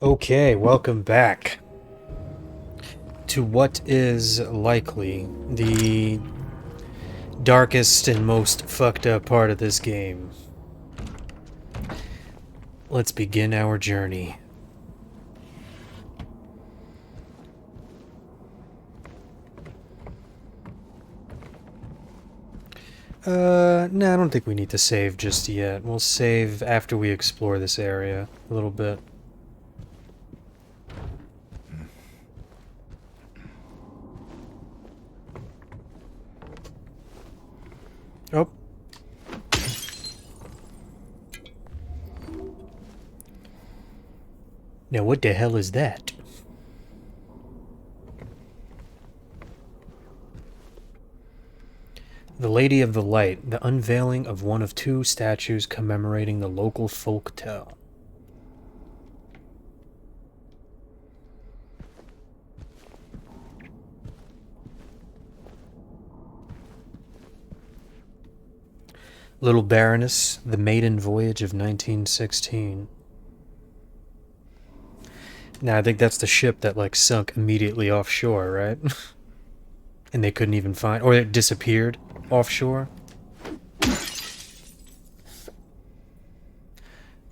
Okay, welcome back to what is likely the darkest and most fucked up part of this game. Let's begin our journey. No, I don't think we need to save just yet. We'll save after we explore this area a little bit. Oh. Now what the hell is that? The Lady of the Light, the unveiling of one of two statues commemorating the local folk tale. Little Baroness, the Maiden Voyage of 1916. Now, I think that's the ship that, like, sunk immediately offshore, right? And they couldn't even find... Or it disappeared offshore.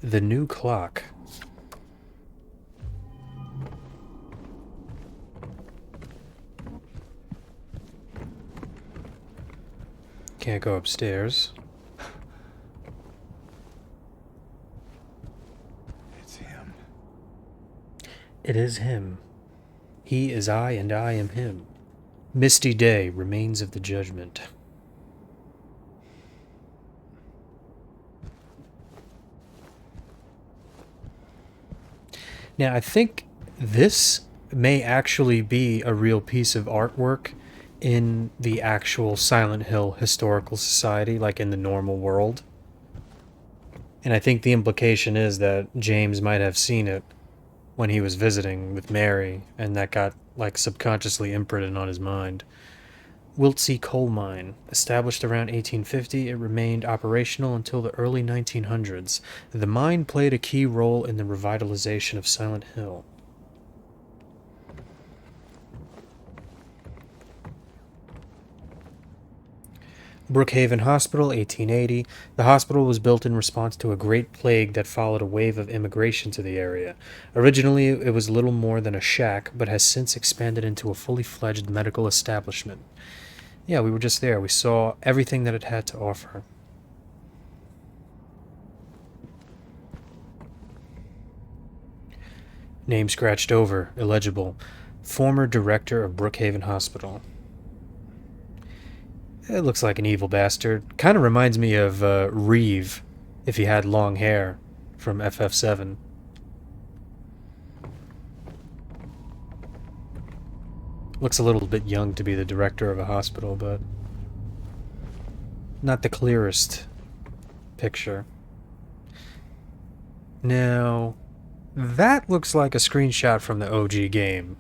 The new clock. Can't go upstairs. It's him. It is him. He is I, and I am him. Misty day, remains of the judgment. Now, I think this may actually be a real piece of artwork in the actual Silent Hill Historical Society, like in the normal world. And I think the implication is that James might have seen it when he was visiting with Mary, and that got, like, subconsciously imprinted on his mind. Wiltsey Coal Mine. Established around 1850, it remained operational until the early 1900s. The mine played a key role in the revitalization of Silent Hill. Brookhaven Hospital, 1880. The hospital was built in response to a great plague that followed a wave of immigration to the area. Originally, it was little more than a shack, but has since expanded into a fully fledged medical establishment. Yeah, we were just there. We saw everything that it had to offer. Name scratched over, illegible. Former director of Brookhaven Hospital. It looks like an evil bastard. Kind of reminds me of Reeve, if he had long hair, from FF7. Looks a little bit young to be the director of a hospital, but not the clearest picture. Now, that looks like a screenshot from the OG game.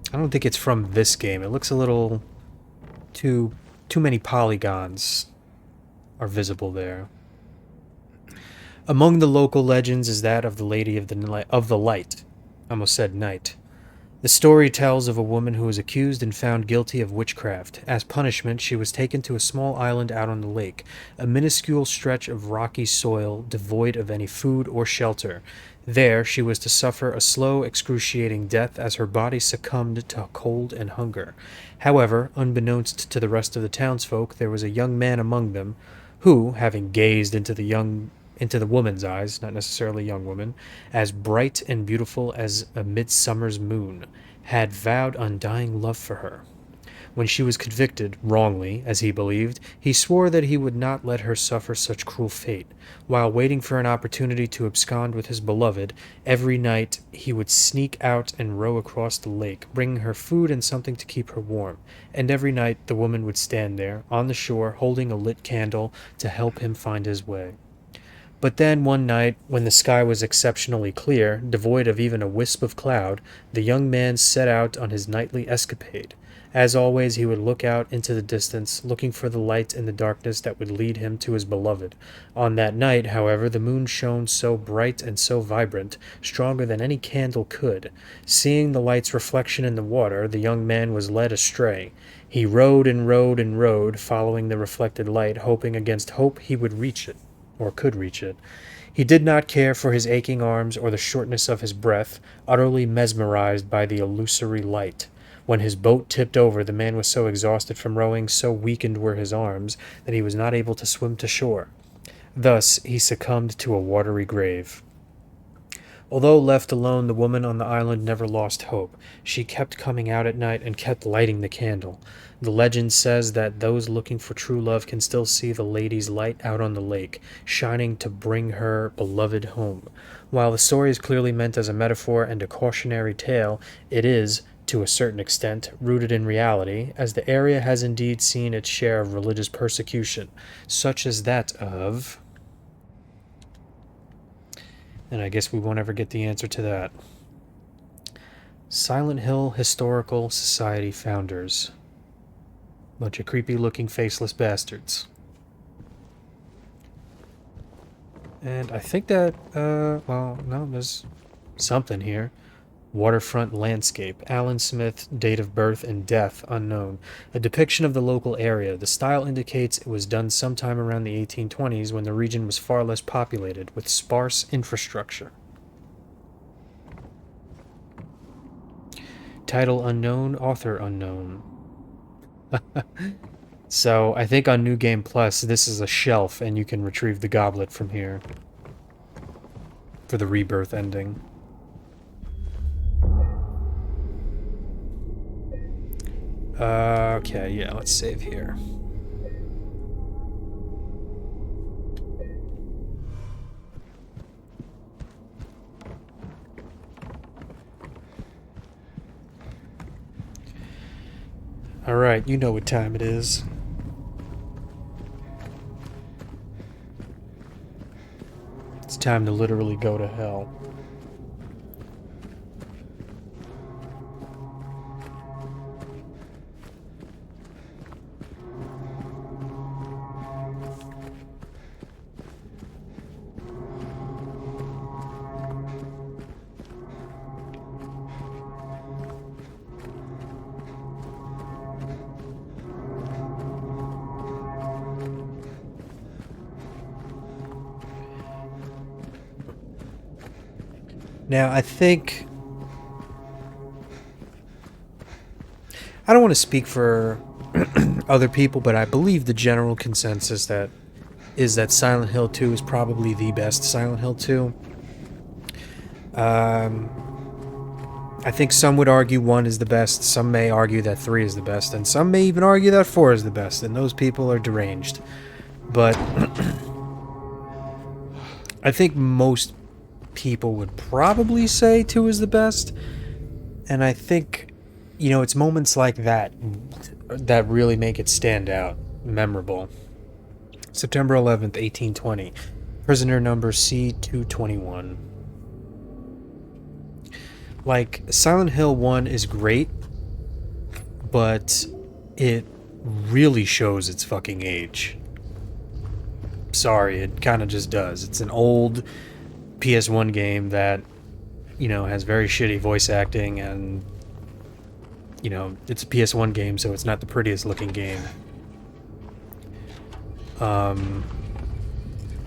I don't think it's from this game. It looks a little too many polygons are visible there. Among the local legends is that of the Lady of the Light. I almost said night. The story tells of a woman who was accused and found guilty of witchcraft. As punishment, she was taken to a small island out on the lake, a minuscule stretch of rocky soil devoid of any food or shelter. There, she was to suffer a slow, excruciating death as her body succumbed to cold and hunger. However, unbeknownst to the rest of the townsfolk, there was a young man among them who, having gazed into the woman's eyes, not necessarily a young woman, as bright and beautiful as a midsummer's moon, had vowed undying love for her. When she was convicted, wrongly, as he believed, he swore that he would not let her suffer such cruel fate. While waiting for an opportunity to abscond with his beloved, every night he would sneak out and row across the lake, bringing her food and something to keep her warm. And every night the woman would stand there, on the shore, holding a lit candle to help him find his way. But then one night, when the sky was exceptionally clear, devoid of even a wisp of cloud, the young man set out on his nightly escapade. As always, he would look out into the distance, looking for the light in the darkness that would lead him to his beloved. On that night, however, the moon shone so bright and so vibrant, stronger than any candle could. Seeing the light's reflection in the water, the young man was led astray. He rode and rode and rode, following the reflected light, hoping against hope he would reach it, or could reach it. He did not care for his aching arms or the shortness of his breath, utterly mesmerized by the illusory light. When his boat tipped over, the man was so exhausted from rowing, so weakened were his arms, that he was not able to swim to shore. Thus he succumbed to a watery grave. Although left alone, the woman on the island never lost hope. She kept coming out at night and kept lighting the candle. The legend says that those looking for true love can still see the lady's light out on the lake, shining to bring her beloved home. While the story is clearly meant as a metaphor and a cautionary tale, it is, to a certain extent, rooted in reality, as the area has indeed seen its share of religious persecution, such as that of... And I guess we won't ever get the answer to that. Silent Hill Historical Society founders. Bunch of creepy looking faceless bastards. And I think that, well, no, there's something here. Waterfront landscape. Alan Smith, date of birth and death unknown. A depiction of the local area. The style indicates it was done sometime around the 1820s when the region was far less populated, with sparse infrastructure. Title unknown, author unknown. So, I think on New Game Plus, this is a shelf, and you can retrieve the goblet from here. For the rebirth ending. Okay, yeah, let's save here. Alright, you know what time it is. It's time to literally go to hell. Now, I think... I don't want to speak for other people, but I believe the general consensus that is that Silent Hill 2 is probably the best Silent Hill 2. I think some would argue 1 is the best, some may argue that 3 is the best, and some may even argue that 4 is the best, and those people are deranged. But I think most people would probably say 2 is the best, and I think, you know, it's moments like that that really make it stand out, memorable. September 11th, 1820. Prisoner number C-221. Like, Silent Hill 1 is great, but it really shows its fucking age. Sorry, it kind of just does. It's an old PS1 game that, you know, has very shitty voice acting, and, you know, it's a PS1 game, so it's not the prettiest looking game.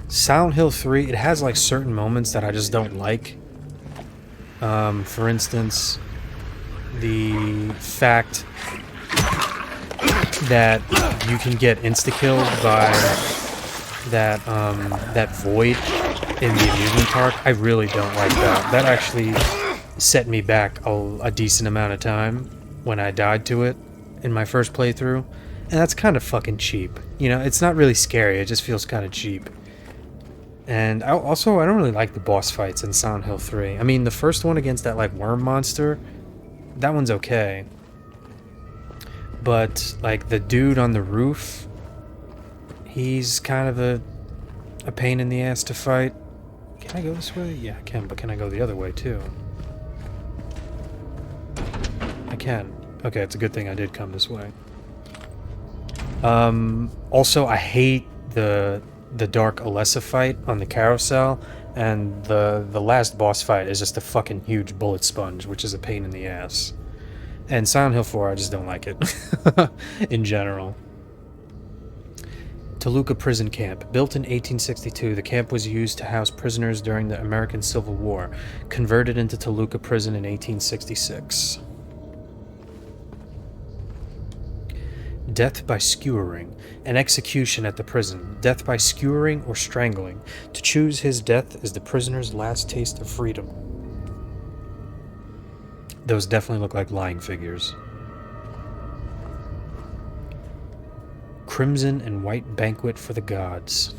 Silent Hill 3, it has, like, certain moments that I just don't like. For instance, the fact that you can get insta-killed by that void in the amusement park. I really don't like that. That actually set me back a decent amount of time when I died to it in my first playthrough. And that's kind of fucking cheap. You know, it's not really scary, it just feels kind of cheap. And I don't really like the boss fights in Silent Hill 3. I mean, the first one against that, like, worm monster, that one's okay. But, like, the dude on the roof, he's kind of a a pain in the ass to fight. Can I go this way? Yeah, I can, but can I go the other way too? I can. Okay, it's a good thing I did come this way. Also, I hate the Dark Alessa fight on the carousel, and the last boss fight is just a fucking huge bullet sponge, which is a pain in the ass. And Silent Hill 4, I just don't like it, in general. Toluca Prison Camp. Built in 1862, the camp was used to house prisoners during the American Civil War, converted into Toluca Prison in 1866. Death by skewering. An execution at the prison. Death by skewering or strangling. To choose his death is the prisoner's last taste of freedom. Those definitely look like lying figures. Crimson and White Banquet for the Gods.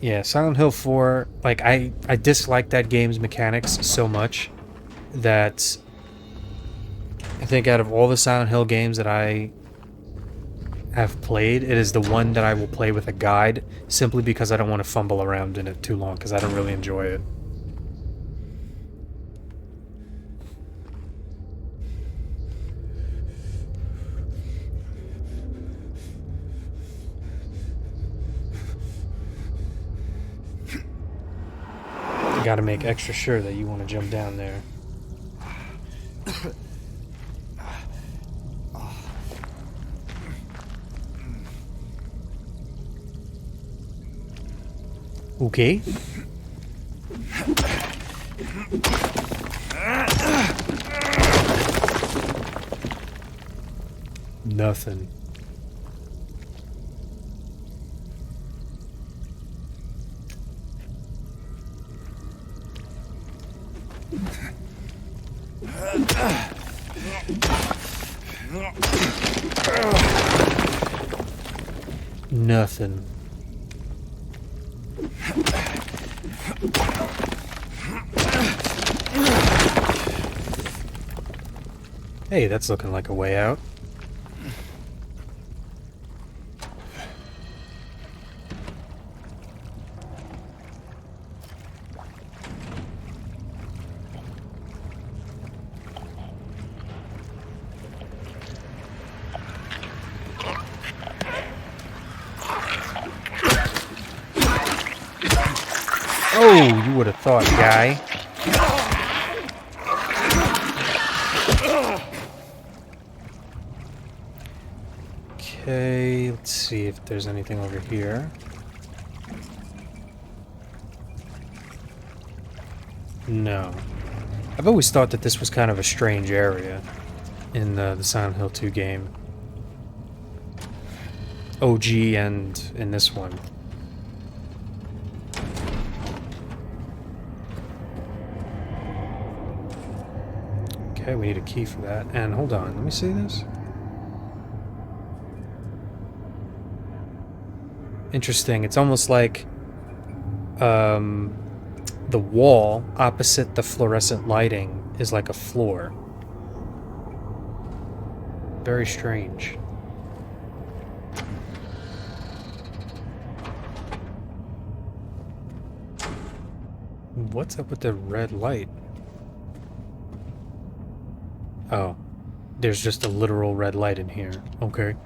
Yeah, Silent Hill 4, like, I dislike that game's mechanics so much that I think out of all the Silent Hill games that I have played, it is the one that I will play with a guide, simply because I don't want to fumble around in it too long, because I don't really enjoy it. You gotta make extra sure that you want to jump down there. Okay. Nothing. Nothing. Hey, that's looking like a way out. Oh, you would have thought, guy. Okay, let's see if there's anything over here. No. I've always thought that this was kind of a strange area in the Silent Hill 2 game. OG and in this one. Okay, we need a key for that. And hold on, let me see this. Interesting. It's almost like the wall opposite the fluorescent lighting is like a floor. Very strange. What's up with the red light? Oh, there's just a literal red light in here. Okay.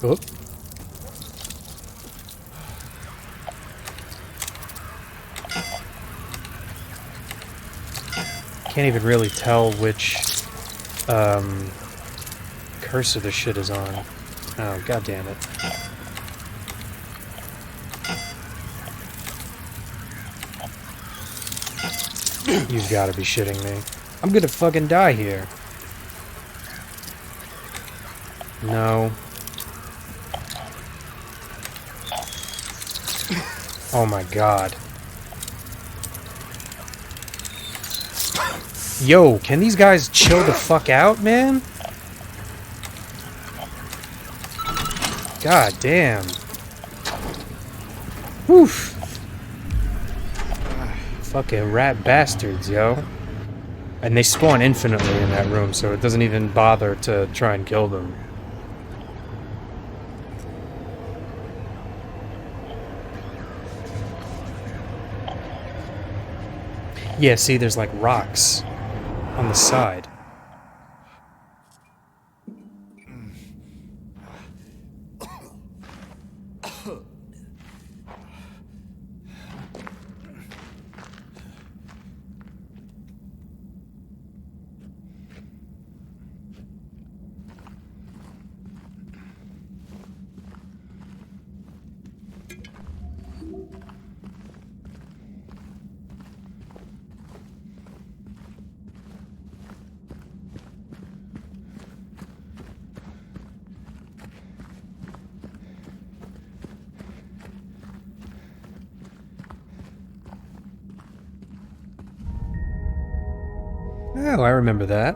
Oh. Can't even really tell which cursor the shit is on. Oh, god damn it. You've got to be shitting me. I'm gonna fucking die here. No. Oh my god. Yo, can these guys chill the fuck out, man? God damn. Woof. Fucking rat bastards, yo. And they spawn infinitely in that room, so it doesn't even bother to try and kill them. Yeah, see, there's like rocks on the side. Oh, I remember that.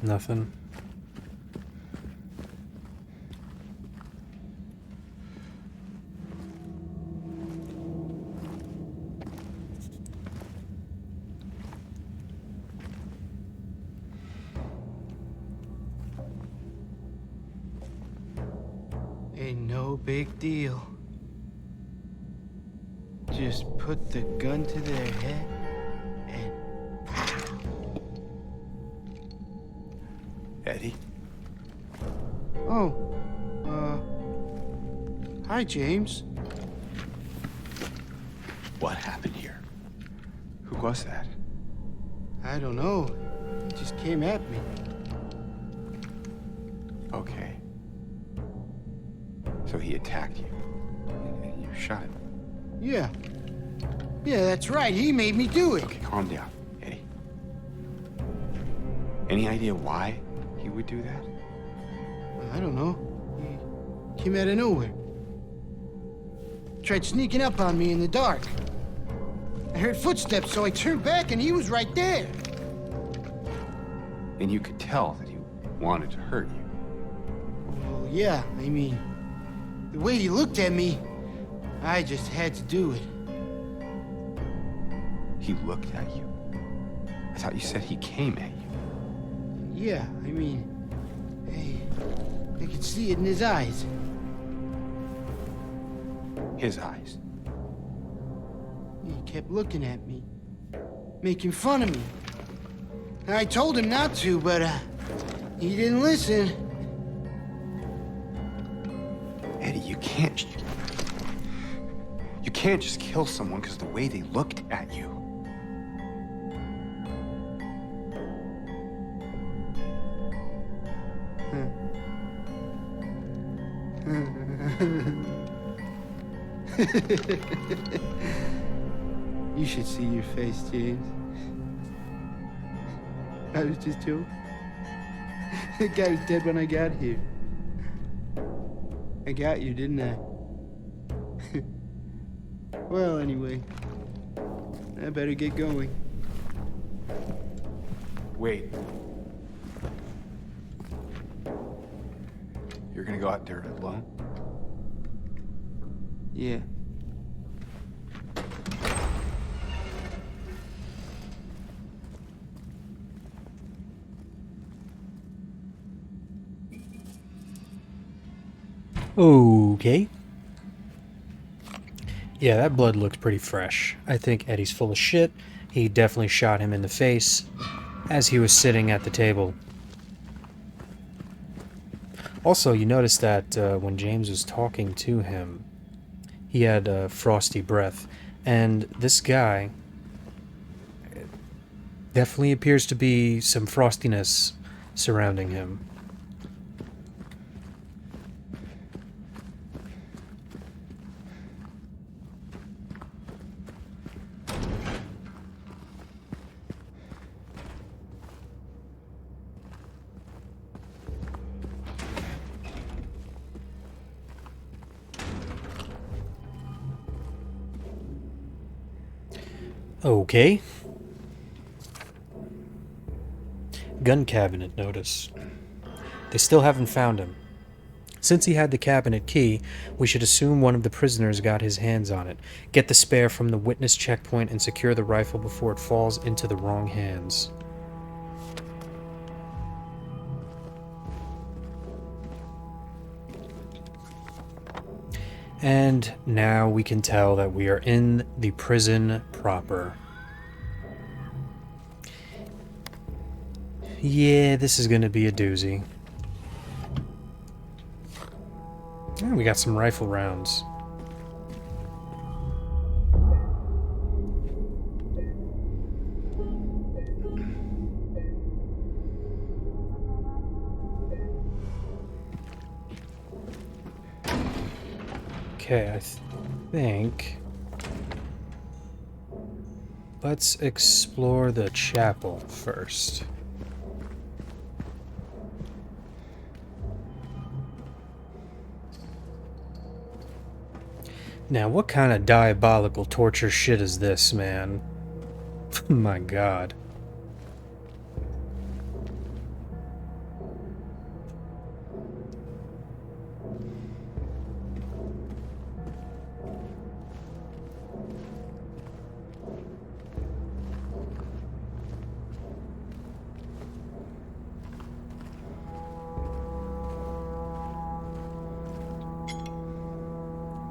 Nothing. Ain't no big deal. Just put the gun to their head and... Eddie? Oh, hi, James. What happened here? Who was that? I don't know. He just came at me. Okay. So he attacked you, and you shot him. Yeah. Yeah, that's right. He made me do it. Okay, calm down, Eddie. Any idea why he would do that? I don't know. He came out of nowhere. Tried sneaking up on me in the dark. I heard footsteps, so I turned back and he was right there. And you could tell that he wanted to hurt you. Well, yeah, I mean, the way he looked at me, I just had to do it. He looked at you? I thought you said he came at you. Yeah, I mean, I could see it in his eyes. His eyes. He kept looking at me, making fun of me. I told him not to, but he didn't listen. Eddie, you can't just kill someone because of the way they looked at you. You should see your face, James. I was just joking. The guy was dead when I got here. I got you, didn't I? Well, anyway, I better get going. Wait. You're gonna go out there alone? Yeah. Okay. Yeah, that blood looks pretty fresh. I think Eddie's full of shit. He definitely shot him in the face as he was sitting at the table. Also, you notice that when James was talking to him, he had frosty breath. And this guy definitely appears to be some frostiness surrounding him. Okay. Gun cabinet notice. They still haven't found him. Since he had the cabinet key, we should assume one of the prisoners got his hands on it. Get the spare from the witness checkpoint and secure the rifle before it falls into the wrong hands. And now we can tell that we are in the prison proper. Yeah, this is gonna be a doozy. Oh, we got some rifle rounds. Okay, I think... Let's explore the chapel first. Now, what kind of diabolical torture shit is this, man? My god.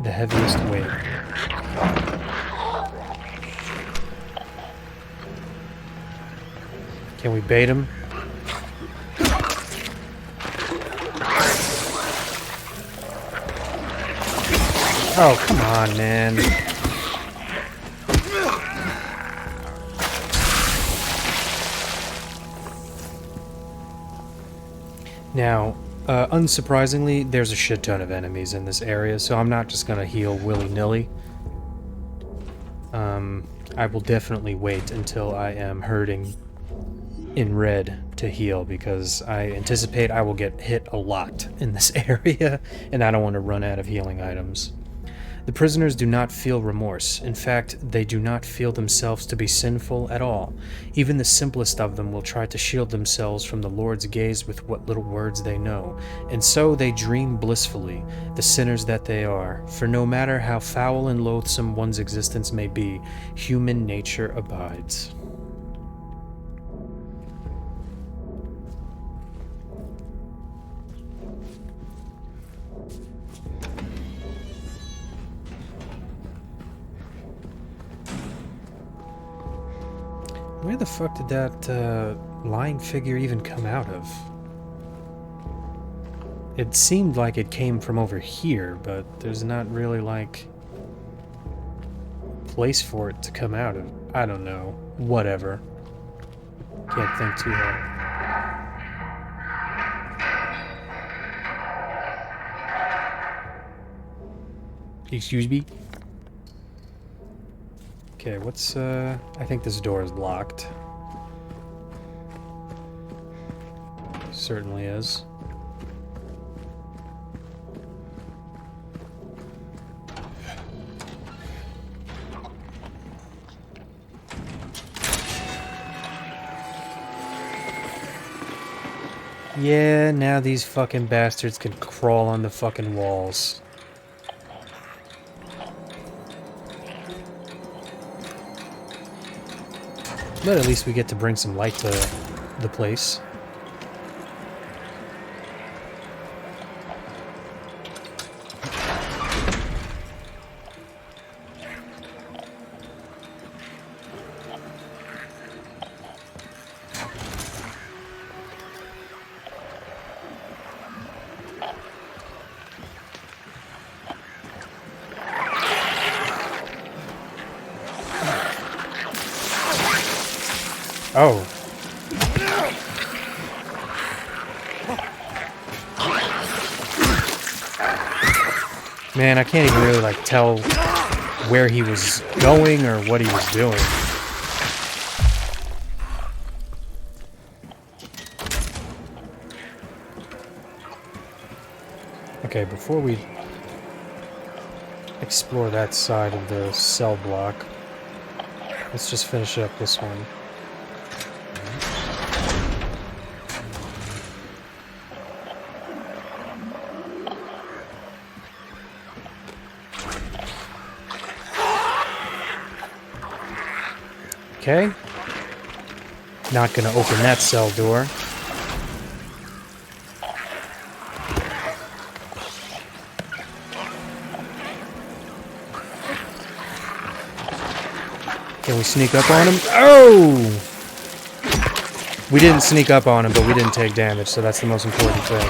The heaviest weight. Can we bait him? Oh, come on, man. Now, unsurprisingly, there's a shit ton of enemies in this area, so I'm not just gonna heal willy-nilly. I will definitely wait until I am hurting in red to heal, because I anticipate I will get hit a lot in this area, and I don't want to run out of healing items. The prisoners do not feel remorse. In fact, they do not feel themselves to be sinful at all. Even the simplest of them will try to shield themselves from the Lord's gaze with what little words they know, and so they dream blissfully, the sinners that they are, for no matter how foul and loathsome one's existence may be, human nature abides. Where the fuck did that lying figure even come out of? It seemed like it came from over here, but there's not really, like, a place for it to come out of. I don't know. Whatever. Can't think too hard. Excuse me? Okay, what's, I think this door is locked. Certainly is. Yeah, now these fucking bastards can crawl on the fucking walls. But at least we get to bring some light to the place. Oh. Man, I can't even really, like, tell where he was going or what he was doing. Okay, before we explore that side of the cell block, let's just finish up this one. Okay. Not gonna open that cell door. Can we sneak up on him? Oh! We didn't sneak up on him, but we didn't take damage, so that's the most important thing.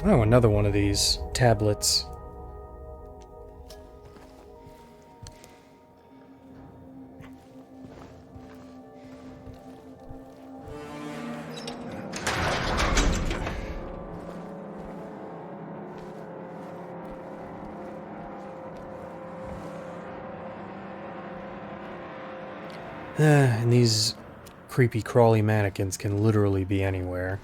Oh, another one of these tablets. And these creepy crawly mannequins can literally be anywhere.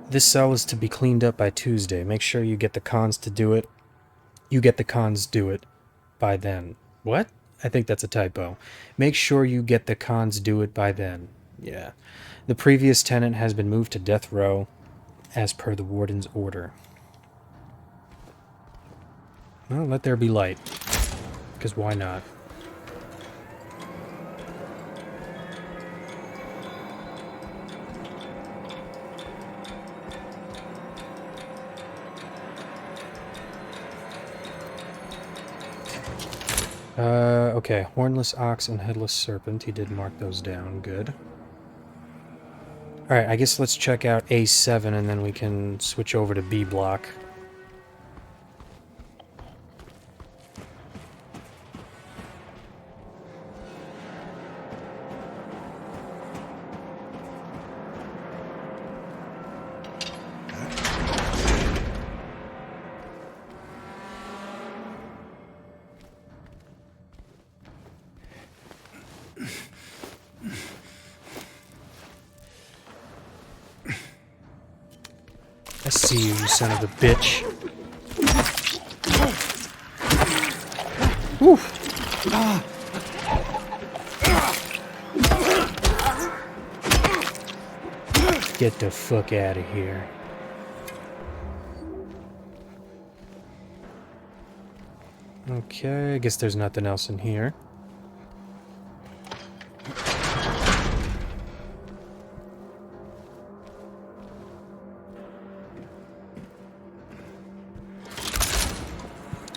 This cell is to be cleaned up by Tuesday. Make sure you get the cons to do it. You get the cons do it by then. What? I think that's a typo. Make sure you get the cons do it by then. Yeah. The previous tenant has been moved to death row as per the warden's order. Well, let there be light. Because why not? Okay. Hornless ox and headless serpent. He did mark those down. Good. Alright, I guess let's check out A7 and then we can switch over to B block. I see you, you son of a bitch. Oof. Get the fuck out of here. Okay, I guess there's nothing else in here.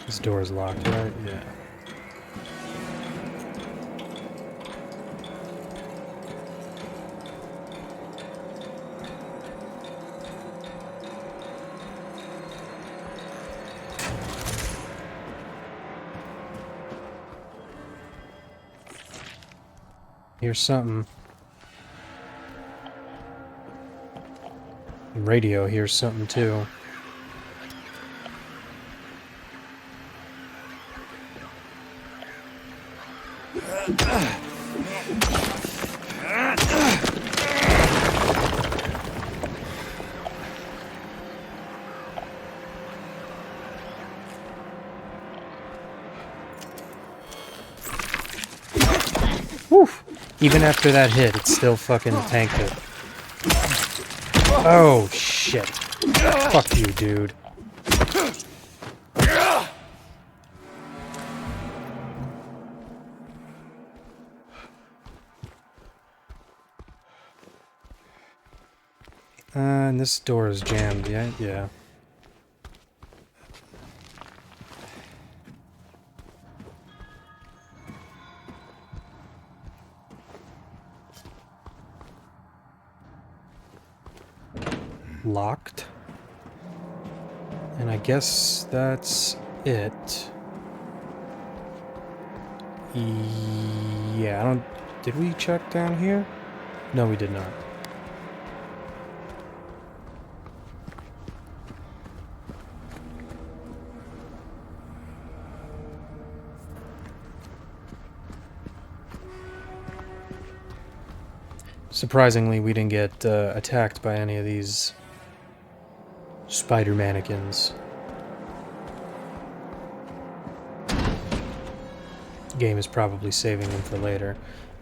This door is locked, right? Yeah. Here's something. Radio, here's something too. Woof! Even after that hit, it still fucking tanked it. Oh, shit. Fuck you, dude. And this door is jammed, yeah? Yeah. Locked. And I guess that's it. Yeah, I don't... Did we check down here? No, we did not. Surprisingly, we didn't get attacked by any of these spider mannequins. game is probably saving them for later.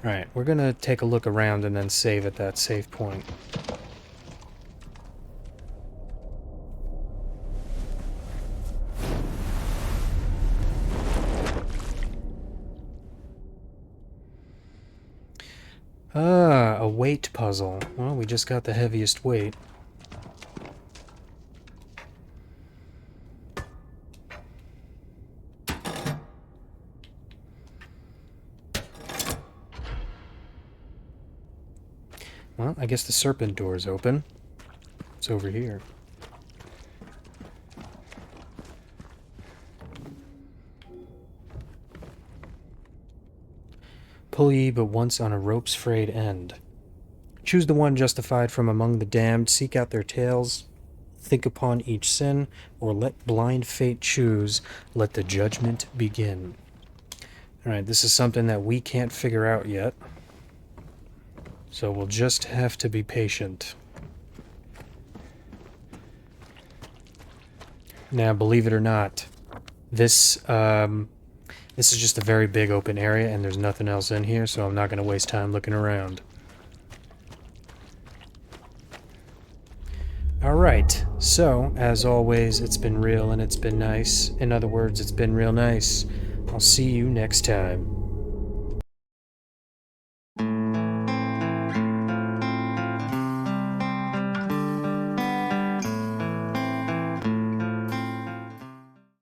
Alright, we're gonna take a look around and then save at that save point. Ah, a weight puzzle. Well, we just got the heaviest weight. Well, I guess the serpent door's open. It's over here. Pull ye but once on a rope's frayed end. Choose the one justified from among the damned, seek out their tales, think upon each sin, or let blind fate choose, let the judgment begin. Alright, this is something that we can't figure out yet. So we'll just have to be patient. Now, believe it or not, this is just a very big open area and there's nothing else in here, so I'm not going to waste time looking around. Alright, so, as always, it's been real and it's been nice. In other words, it's been real nice. I'll see you next time.